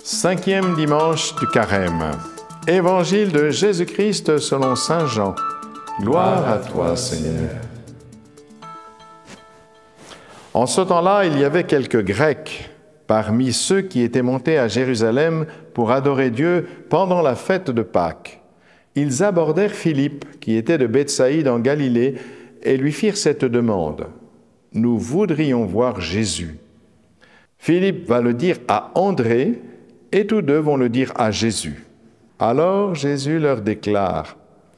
Cinquième dimanche du Carême. Évangile de Jésus-Christ selon saint Jean. Gloire à toi, Seigneur. En ce temps-là, il y avait quelques Grecs parmi ceux qui étaient montés à Jérusalem pour adorer Dieu pendant la fête de Pâques. Ils abordèrent Philippe, qui était de Bethsaïde en Galilée, et lui firent cette demande. « Nous voudrions voir Jésus. » Philippe va le dire à André, et tous deux vont le dire à Jésus. Alors Jésus leur déclare,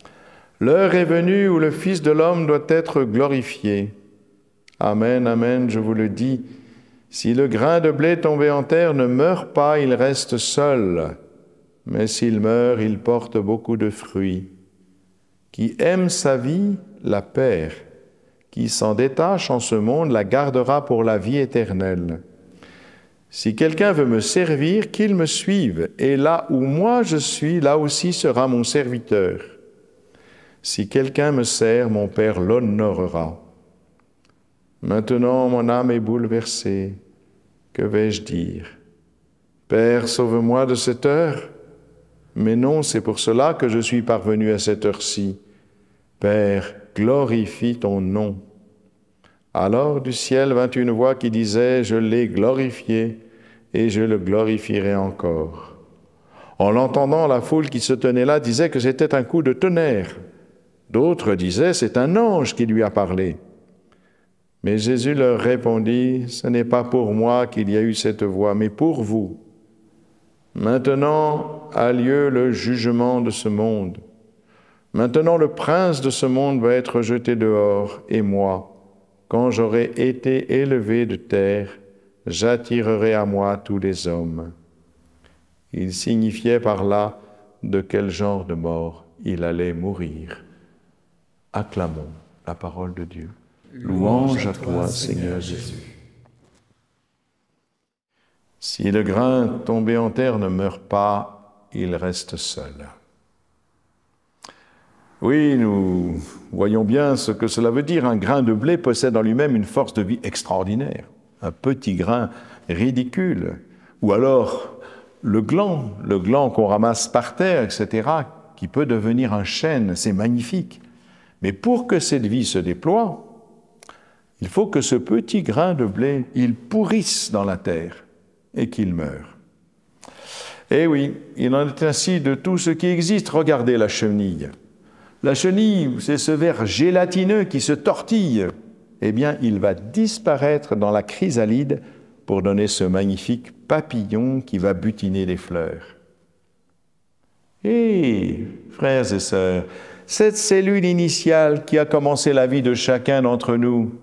« L'heure est venue où le Fils de l'homme doit être glorifié. Amen, amen, je vous le dis, si le grain de blé tombé en terre ne meurt pas, il reste seul, mais s'il meurt, il porte beaucoup de fruits. Qui aime sa vie, la perd. Qui s'en détache en ce monde, la gardera pour la vie éternelle. Si quelqu'un veut me servir, qu'il me suive, et là où moi je suis, là aussi sera mon serviteur. Si quelqu'un me sert, mon Père l'honorera. Maintenant, mon âme est bouleversée. Que vais-je dire? Père, sauve-moi de cette heure. Mais non, c'est pour cela que je suis parvenu à cette heure-ci. Père, glorifie ton nom. Alors du ciel vint une voix qui disait, je l'ai glorifié et je le glorifierai encore. En l'entendant, la foule qui se tenait là disait que c'était un coup de tonnerre. D'autres disaient, c'est un ange qui lui a parlé. Mais Jésus leur répondit, ce n'est pas pour moi qu'il y a eu cette voix, mais pour vous. Maintenant a lieu le jugement de ce monde. Maintenant le prince de ce monde va être jeté dehors, et moi, quand j'aurai été élevé de terre, j'attirerai à moi tous les hommes. Il signifiait par là de quel genre de mort il allait mourir. Acclamons la parole de Dieu. Louange à toi, Seigneur Jésus. Si le grain tombé en terre ne meurt pas, il reste seul. Oui, nous voyons bien ce que cela veut dire. Un grain de blé possède en lui-même une force de vie extraordinaire. Un petit grain ridicule. Ou alors le gland qu'on ramasse par terre, etc., qui peut devenir un chêne, c'est magnifique. Mais pour que cette vie se déploie, il faut que ce petit grain de blé, il pourrisse dans la terre et qu'il meure. Et oui, il en est ainsi de tout ce qui existe. Regardez la chenille. La chenille, c'est ce ver gélatineux qui se tortille. Eh bien, il va disparaître dans la chrysalide pour donner ce magnifique papillon qui va butiner les fleurs. Et, frères et sœurs, cette cellule initiale qui a commencé la vie de chacun d'entre nous,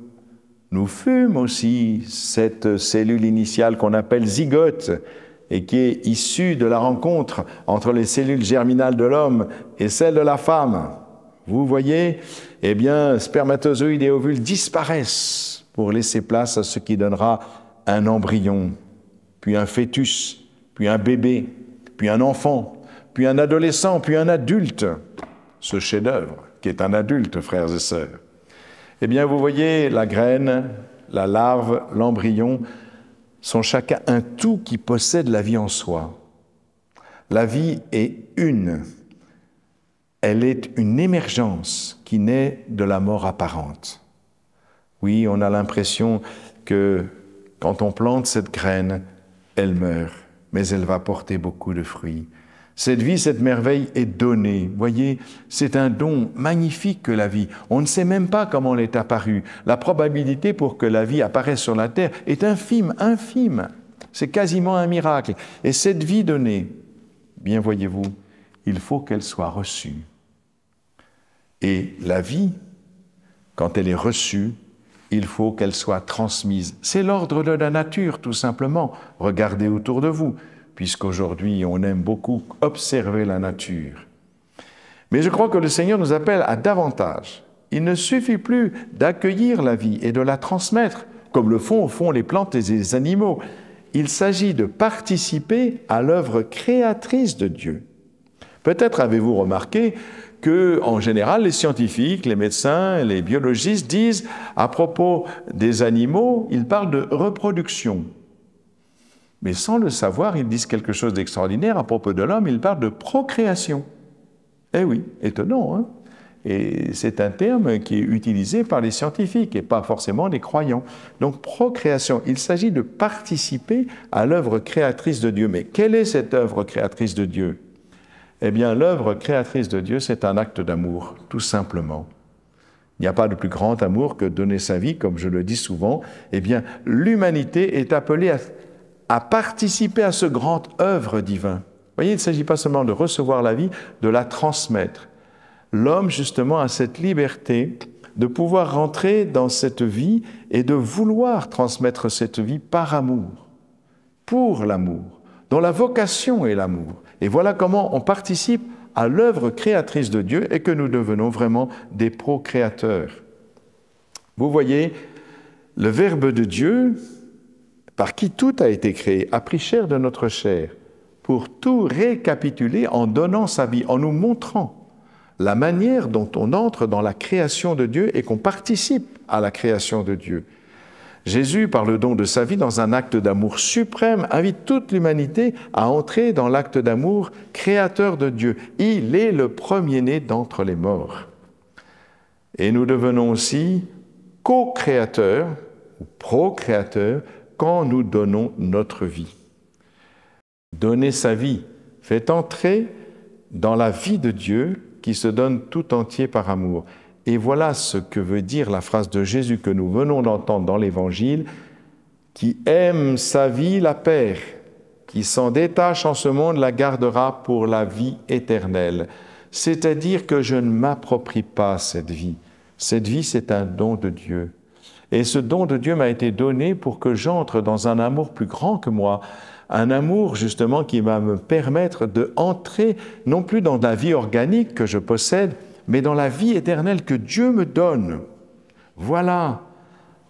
nous fûmes aussi cette cellule initiale qu'on appelle zygote et qui est issue de la rencontre entre les cellules germinales de l'homme et celles de la femme. Vous voyez, eh bien, spermatozoïdes et ovules disparaissent pour laisser place à ce qui donnera un embryon, puis un fœtus, puis un bébé, puis un enfant, puis un adolescent, puis un adulte. Ce chef-d'œuvre qui est un adulte, frères et sœurs. Eh bien, vous voyez, la graine, la larve, l'embryon sont chacun un tout qui possède la vie en soi. La vie est une. Elle est une émergence qui naît de la mort apparente. Oui, on a l'impression que quand on plante cette graine, elle meurt, mais elle va porter beaucoup de fruits. Cette vie, cette merveille est donnée. Voyez, c'est un don magnifique que la vie. On ne sait même pas comment elle est apparue. La probabilité pour que la vie apparaisse sur la terre est infime, infime. C'est quasiment un miracle. Et cette vie donnée, bien voyez-vous, il faut qu'elle soit reçue. Et la vie, quand elle est reçue, il faut qu'elle soit transmise. C'est l'ordre de la nature, tout simplement. Regardez autour de vous, puisqu'aujourd'hui, on aime beaucoup observer la nature. Mais je crois que le Seigneur nous appelle à davantage. Il ne suffit plus d'accueillir la vie et de la transmettre, comme le font au fond les plantes et les animaux. Il s'agit de participer à l'œuvre créatrice de Dieu. Peut-être avez-vous remarqué que, en général, les scientifiques, les médecins, les biologistes disent, à propos des animaux, ils parlent de reproduction. Mais sans le savoir, ils disent quelque chose d'extraordinaire à propos de l'homme, ils parlent de procréation. Eh oui, étonnant, hein? Et c'est un terme qui est utilisé par les scientifiques et pas forcément les croyants. Donc procréation, il s'agit de participer à l'œuvre créatrice de Dieu. Mais quelle est cette œuvre créatrice de Dieu? Eh bien, l'œuvre créatrice de Dieu, c'est un acte d'amour, tout simplement. Il n'y a pas de plus grand amour que donner sa vie, comme je le dis souvent. Eh bien, l'humanité est appelée à participer à ce grand œuvre divin. Vous voyez, il ne s'agit pas seulement de recevoir la vie, de la transmettre. L'homme, justement, a cette liberté de pouvoir rentrer dans cette vie et de vouloir transmettre cette vie par amour, pour l'amour, dont la vocation est l'amour. Et voilà comment on participe à l'œuvre créatrice de Dieu et que nous devenons vraiment des procréateurs. Vous voyez, le Verbe de Dieu, par qui tout a été créé, a pris chair de notre chair pour tout récapituler en donnant sa vie, en nous montrant la manière dont on entre dans la création de Dieu et qu'on participe à la création de Dieu. Jésus, par le don de sa vie, dans un acte d'amour suprême, invite toute l'humanité à entrer dans l'acte d'amour créateur de Dieu. Il est le premier-né d'entre les morts. Et nous devenons aussi co-créateurs ou procréateurs quand nous donnons notre vie. Donner sa vie fait entrer dans la vie de Dieu qui se donne tout entier par amour. Et voilà ce que veut dire la phrase de Jésus que nous venons d'entendre dans l'Évangile, qui aime sa vie la perd, qui s'en détache en ce monde la gardera pour la vie éternelle. C'est-à-dire que je ne m'approprie pas cette vie. Cette vie, c'est un don de Dieu. Et ce don de Dieu m'a été donné pour que j'entre dans un amour plus grand que moi, un amour justement qui va me permettre d'entrer non plus dans la vie organique que je possède, mais dans la vie éternelle que Dieu me donne. Voilà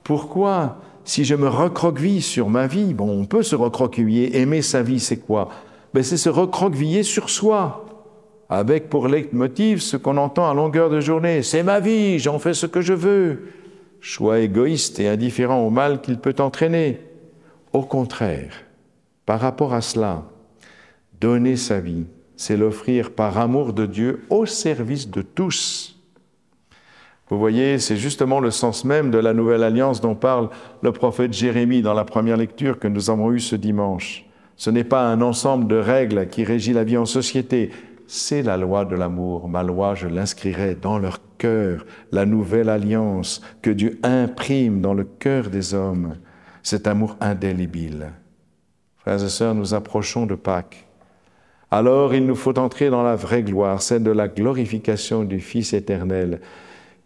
pourquoi, si je me recroqueville sur ma vie, bon, on peut se recroqueviller, aimer sa vie, c'est quoi? Ben, c'est se recroqueviller sur soi, avec pour leitmotiv ce qu'on entend à longueur de journée. C'est ma vie, j'en fais ce que je veux. Choix égoïste et indifférent au mal qu'il peut entraîner. Au contraire, par rapport à cela, donner sa vie, c'est l'offrir par amour de Dieu au service de tous. Vous voyez, c'est justement le sens même de la nouvelle alliance dont parle le prophète Jérémie dans la première lecture que nous avons eue ce dimanche. Ce n'est pas un ensemble de règles qui régit la vie en société, c'est la loi de l'amour. Ma loi, je l'inscrirai dans leur cœur, la nouvelle alliance que Dieu imprime dans le cœur des hommes, cet amour indélébile. Frères et sœurs, nous approchons de Pâques. Alors il nous faut entrer dans la vraie gloire, celle de la glorification du Fils éternel,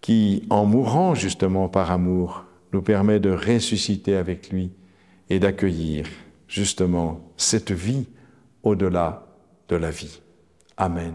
qui, en mourant justement par amour, nous permet de ressusciter avec lui et d'accueillir justement cette vie au-delà de la vie. Amen.